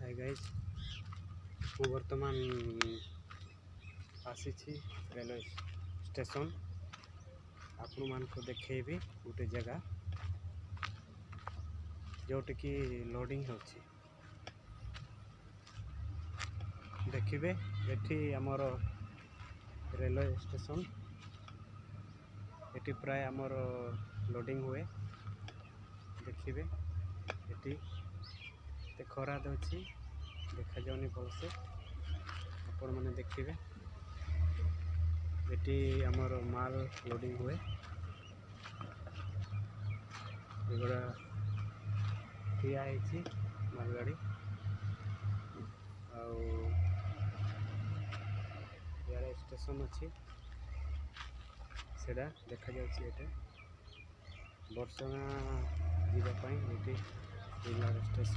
Hi guys मु वर्तमान आसी रेलवे स्टेशन आपण मान को देखेबी गोटे जगह जोटि लोडिंग होची देखिए एठी आमर रेलवे स्टेशन एटी प्राय आमर लोडिंग हुए देखिए एटी खरा दौची देखा जाऊनी भलसे आपण मैंने देखिए एटी आमर माल लोडिंग हुए एगुड़ा ठिया है मालगाड़ी यार स्टेशन अच्छी सेटा देखा जाए बर्षगा जीवाई स्टेशन।